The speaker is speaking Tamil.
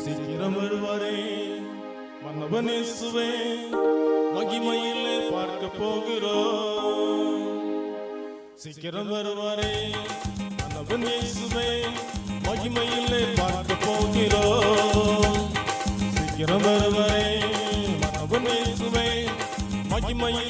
சீக்கிரம் வருவாரே மன்னவன் இயேசுவே, மகிமையிலே பார்க்க போகிறோம். சீக்கிரம் வருவாரே மன்னவன் இயேசுவே, மகிமையிலே பார்க்க போகிறோம். சீக்கிரம் வருவாரே மன்னவன் இயேசுவே, மகிமையில்